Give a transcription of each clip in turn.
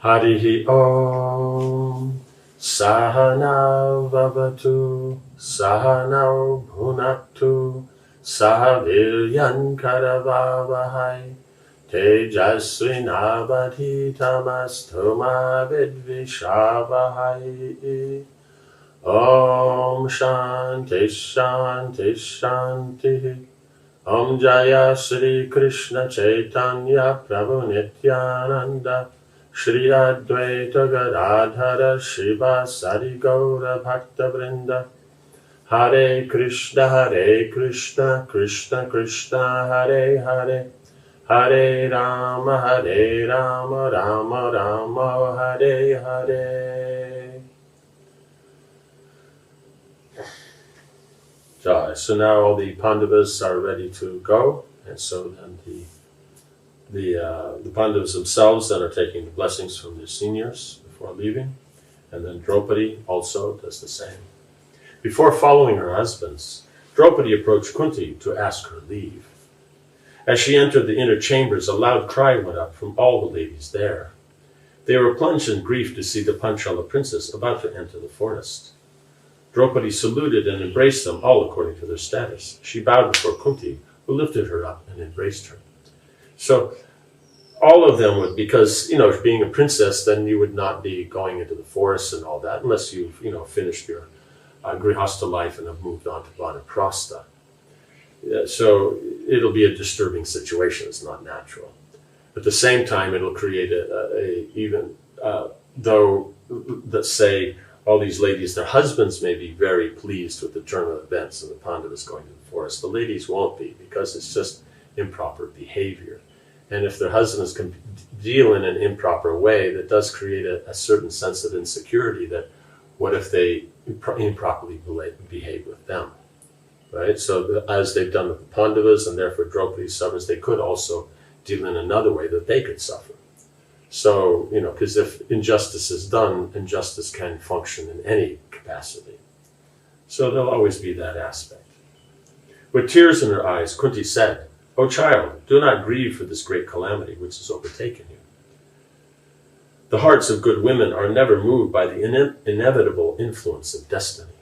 Harihi Om. Sahana Vavatu. Sahana Bhunaktu. Sahaviryan Karavavahai. Tejasvinavadhitamastu ma vidvishavahai. Om Shanti Shanti Shanti. Om Jaya Sri Krishna Chaitanya Prabhu Nityananda Shri Advaita Gadadhara Shiva Sari Gaura Bhakta Vrinda. Hare Krishna Krishna Krishna Hare Hare. Hare Rama Rama Rama Hare Hare. So now all the Pandavas are ready to go, and so then the Pandavas themselves then are taking the blessings from their seniors before leaving, and then Draupadi also does the same. Before following her husbands, Draupadi approached Kunti to ask her leave. As she entered the inner chambers, a loud cry went up from all the ladies there. They were plunged in grief to see the Panchala princess about to enter the forest. Draupadi saluted and embraced them, all according to their status. She bowed before Kunti, who lifted her up and embraced her. So all of them would, because, being a princess, then you would not be going into the forest and all that, unless you've, finished your grihastha life and have moved on to vanaprastha. So it'll be a disturbing situation. It's not natural. At the same time, it'll create though, let's say, all these ladies, their husbands may be very pleased with the turn of events and the Pandavas going to the forest. The ladies won't be, because it's just improper behavior. And if their husbands can deal in an improper way, that does create a certain sense of insecurity, that what if they improperly behave with them, right? So as they've done with the Pandavas, and therefore Draupadi suffers, they could also deal in another way that they could suffer. So, because if injustice is done, injustice can function in any capacity. So there'll always be that aspect. With tears in her eyes, Kunti said, "O child, do not grieve for this great calamity which has overtaken you. The hearts of good women are never moved by the inevitable influence of destiny.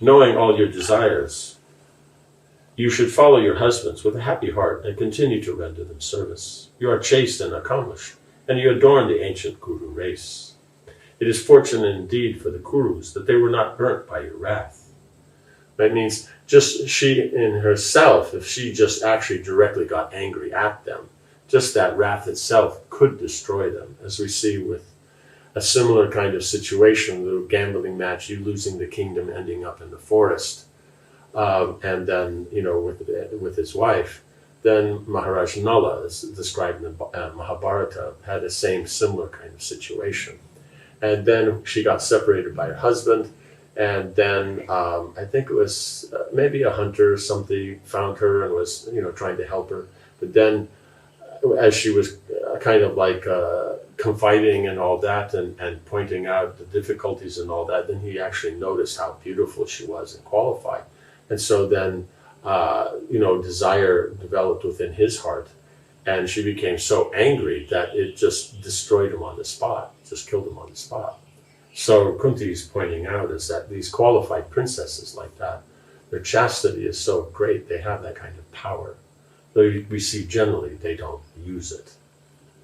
Knowing all your desires, you should follow your husbands with a happy heart and continue to render them service. You are chaste and accomplished, and you adorn the ancient Kuru race. It is fortunate indeed for the Kurus that they were not burnt by your wrath." That means just she in herself, if she just actually directly got angry at them, just that wrath itself could destroy them, as we see with a similar kind of situation, the gambling match, you losing the kingdom, ending up in the forest. And then, with his wife, then Maharaj Nala, as described in the Mahabharata, had the same similar kind of situation. And then she got separated by her husband, and then I think it was maybe a hunter or something found her and was, trying to help her. But then, as she was kind of like confiding and all that, and pointing out the difficulties and all that, then he actually noticed how beautiful she was and qualified. And so then, desire developed within his heart, and she became so angry that it just destroyed him on the spot, just killed him on the spot. So Kunti is pointing out is that these qualified princesses like that, their chastity is so great, they have that kind of power. Though we see generally they don't use it.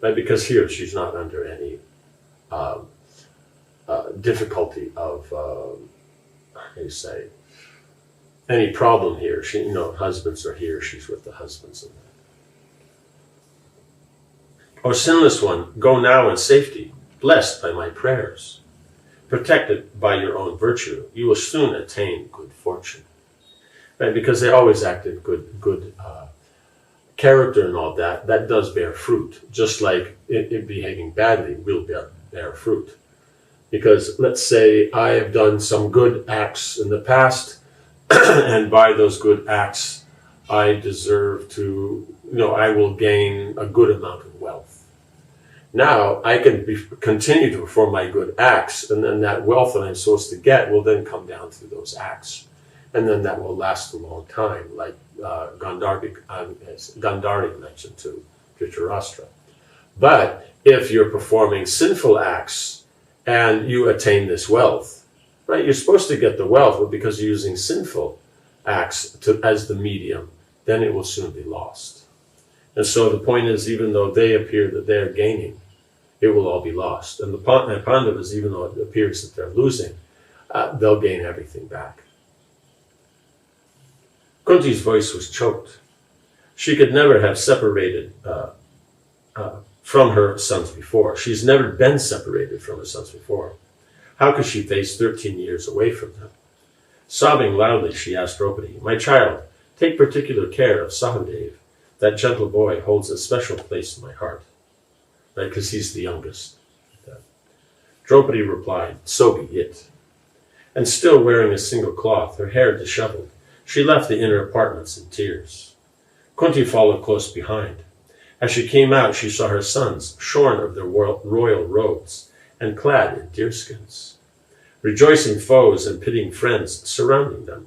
But because here she's not under any difficulty of, any problem here. She, husbands are here, she's with the husbands and that. "O sinless one, go now in safety, blessed by my prayers. Protected by your own virtue, you will soon attain good fortune." Right? Because they always acted good character and all that, that does bear fruit. Just like it behaving badly will bear fruit. Because let's say I have done some good acts in the past, and by those good acts, I deserve to, I will gain a good amount of wealth. Now, I can continue to perform my good acts, and then that wealth that I'm supposed to get will then come down through those acts. And then that will last a long time, like Gandhari mentioned to Dhritarashtra. But if you're performing sinful acts and you attain this wealth, right, you're supposed to get the wealth, but because you're using sinful acts as the medium, then it will soon be lost. And so the point is, even though they appear that they're gaining, it will all be lost. And the Pandavas, even though it appears that they're losing, they'll gain everything back. Kunti's voice was choked. She could never have separated from her sons before. She's never been separated from her sons before. How could she face 13 years away from them? Sobbing loudly, she asked Draupadi, "My child, take particular care of Sahadev. That gentle boy holds a special place in my heart." Right, because he's the youngest. Draupadi replied, "So be it." And still wearing a single cloth, her hair disheveled, she left the inner apartments in tears. Kunti followed close behind. As she came out, she saw her sons, shorn of their royal robes and clad in deerskins. Rejoicing foes and pitying friends surrounding them.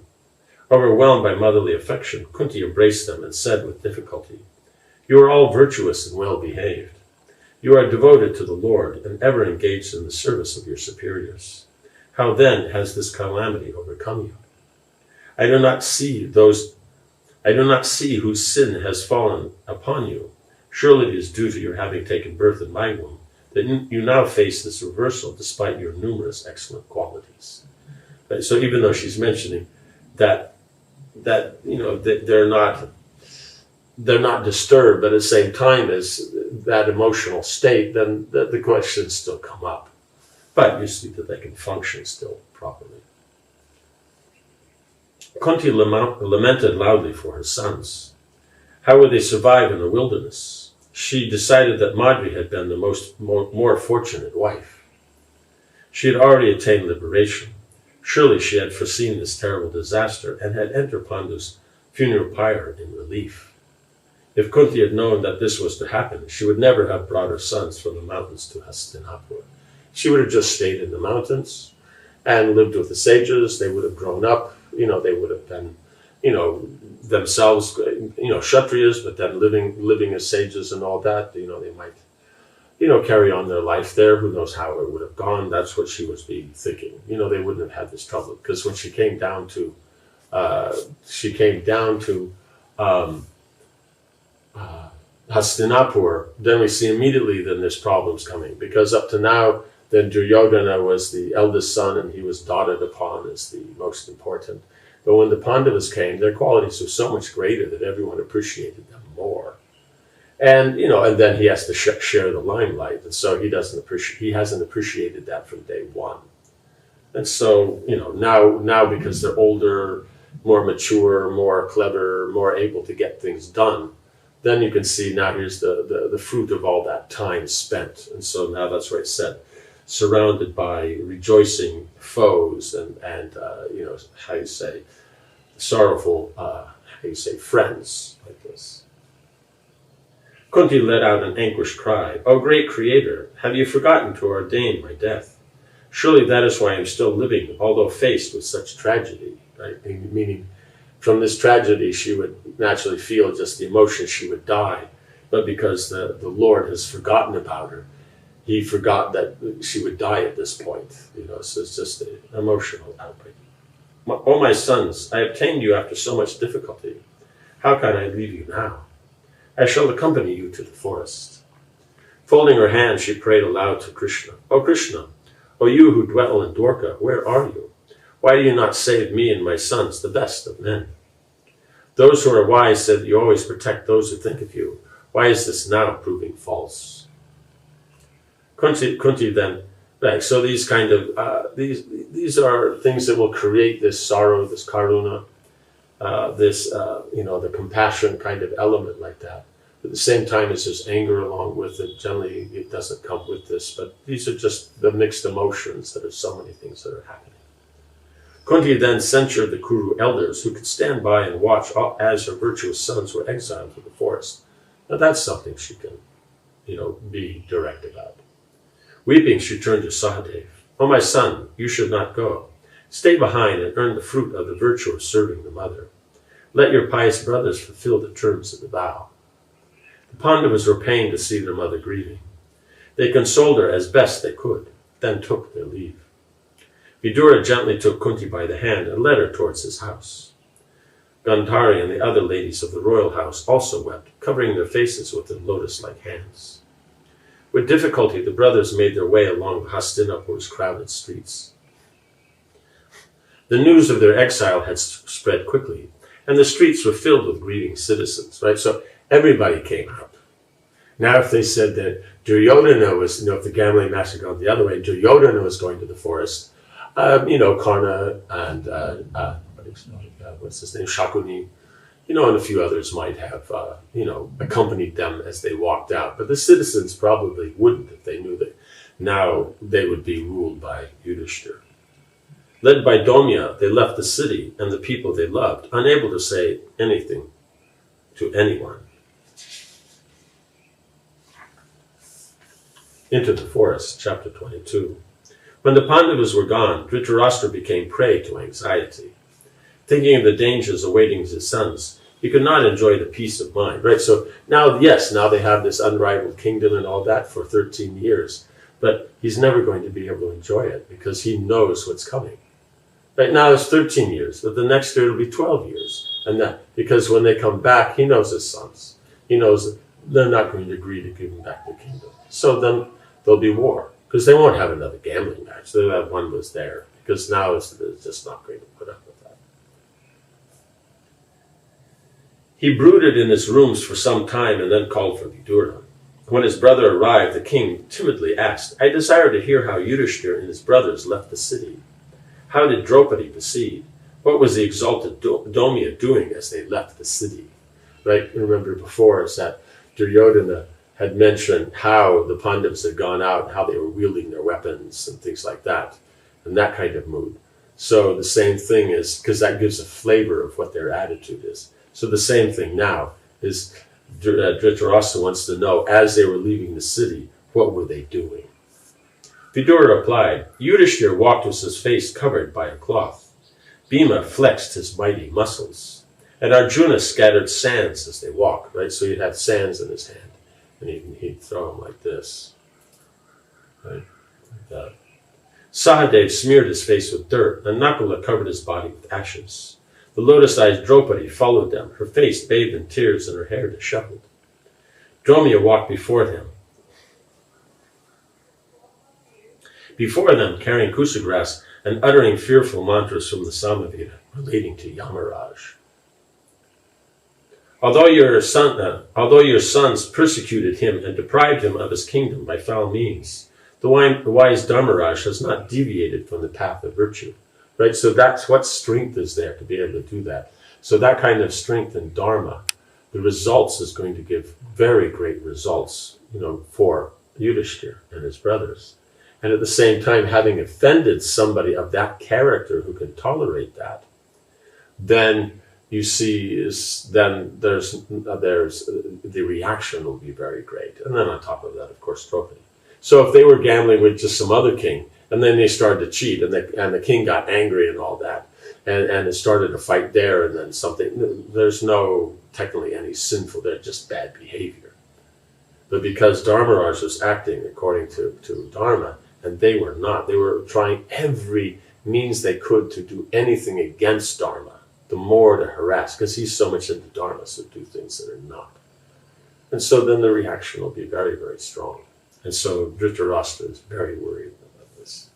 Overwhelmed by motherly affection, Kunti embraced them and said with difficulty, "You are all virtuous and well-behaved. You are devoted to the Lord and ever engaged in the service of your superiors. How then has this calamity overcome you? I do not see whose sin has fallen upon you. Surely it is due to your having taken birth in my womb that you now face this reversal despite your numerous excellent qualities." Right? So even though she's mentioning that they're not disturbed, but at the same time as that emotional state, then the questions still come up. But you see that they can function still properly. Kunti lamented loudly for her sons. How would they survive in the wilderness? She decided that Madri had been the more fortunate wife. She had already attained liberation. Surely she had foreseen this terrible disaster and had entered Pandu's funeral pyre in relief. If Kunti had known that this was to happen, she would never have brought her sons from the mountains to Hastinapur. She would have just stayed in the mountains and lived with the sages. They would have grown up, they would have been, themselves, Kshatriyas, but then living as sages and all that, they might, carry on their life there. Who knows how it would have gone? That's what she was thinking. They wouldn't have had this trouble, because when she came down to Hastinapur, then we see immediately then there's problems coming, because up to now, then Duryodhana was the eldest son and he was dotted upon as the most important. But when the Pandavas came, their qualities were so much greater that everyone appreciated them more. And, and then he has to share the limelight. And so he hasn't appreciated that from day one. And so, now because they're older, more mature, more clever, more able to get things done, then you can see now here's the fruit of all that time spent. And so now that's why it said, surrounded by rejoicing foes and sorrowful, friends like this. Kunti let out an anguished cry. "O great Creator, have you forgotten to ordain my death? Surely that is why I am still living, although faced with such tragedy." Right? Meaning, from this tragedy, she would naturally feel just the emotion she would die. But because the Lord has forgotten about her, he forgot that she would die at this point. So it's just an emotional outbreak. "O my sons, I obtained you after so much difficulty. How can I leave you now? I shall accompany you to the forest." Folding her hands, she prayed aloud to Krishna. "O Krishna, O you who dwell in Dwarka, where are you? Why do you not save me and my sons, the best of men? Those who are wise said that you always protect those who think of you. Why is this now proving false?" Kunti then, right, so these kind of, these are things that will create this sorrow, this karuna, the compassion kind of element like that. At the same time as there's anger along with it, generally it doesn't come with this, but these are just the mixed emotions that are so many things that are happening. Kunti then censured the Kuru elders who could stand by and watch as her virtuous sons were exiled to the forest. Now that's something she can, be direct about. Weeping, she turned to Sahadev. "O my son, you should not go. Stay behind and earn the fruit of the virtue of serving the mother. Let your pious brothers fulfill the terms of the vow." The Pandavas were pained to see their mother grieving. They consoled her as best they could, then took their leave. Vidyā gently took Kunti by the hand and led her towards his house. Gandhari and the other ladies of the royal house also wept, covering their faces with their lotus-like hands. With difficulty, the brothers made their way along Hastinapur's crowded streets. The news of their exile had spread quickly, and the streets were filled with grieving citizens, right? So everybody came out. Now if they said that Duryodhana was, if the gambling master gone the other way, Duryodhana was going to the forest, Karna and, what's his name, Shakuni, and a few others might have, accompanied them as they walked out. But the citizens probably wouldn't if they knew that now they would be ruled by Yudhishthira. Led by Domya, they left the city and the people they loved, unable to say anything to anyone. Into the forest, chapter 22. When the Pandavas were gone, Dhritarashtra became prey to anxiety. Thinking of the dangers awaiting his sons, he could not enjoy the peace of mind, right? So now they have this unrivaled kingdom and all that for 13 years, but he's never going to be able to enjoy it because he knows what's coming. Right now it's 13 years, but the next year it'll be 12 years. And that, because when they come back, he knows his sons. He knows that they're not going to agree to give him back the kingdom. So then there'll be war, because they won't have another gambling match. That one was there, because now it's just not going to put up with that. He brooded in his rooms for some time and then called for Vidyā. When his brother arrived, the king timidly asked, "I desire to hear how Yudhishthira and his brothers left the city. How did Draupadi proceed? What was the exalted Domya doing as they left the city?" Right? Remember before is that Duryodhana had mentioned how the Pandavas had gone out and how they were wielding their weapons and things like that, and that kind of mood. So the same thing is, because that gives a flavor of what their attitude is. So the same thing now is Dhritarashtra wants to know, as they were leaving the city, what were they doing? Vidyā replied, "Yudhishthira walked with his face covered by a cloth. Bhima flexed his mighty muscles, and Arjuna scattered sands as they walked," right? So he'd have sands in his hand, and he'd throw them like this, right? Like that. Sahadev smeared his face with dirt, and Nakula covered his body with ashes. The lotus-eyed Draupadi followed them, her face bathed in tears and her hair disheveled. Domya walked before them, carrying kusagrass and uttering fearful mantras from the Samaveda relating to Yamaraj. Although your sons persecuted him and deprived him of his kingdom by foul means, the wise Dharmaraj has not deviated from the path of virtue. Right? So that's what strength is there to be able to do that. So that kind of strength in Dharma, the results is going to give very great results, for Yudhishthira and his brothers. And at the same time, having offended somebody of that character who can tolerate that, then you see then there's the reaction will be very great. And then on top of that, of course, Draupadi. So if they were gambling with just some other king, and then they started to cheat, and the king got angry and all that, and it started a fight there, and then something, there's no technically any sinful, they're just bad behavior. But because Dharmaraj was acting according to Dharma, and they were not, they were trying every means they could to do anything against Dharma, the more to harass, because he's so much into Dharma, so do things that are not. And so then the reaction will be very, very strong. And so Dhritarashtra is very worried about this.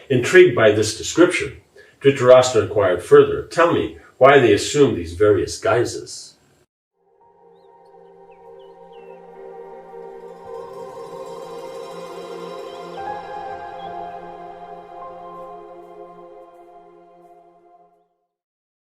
Intrigued by this description, Dhritarashtra inquired further, "Tell me why they assume these various guises."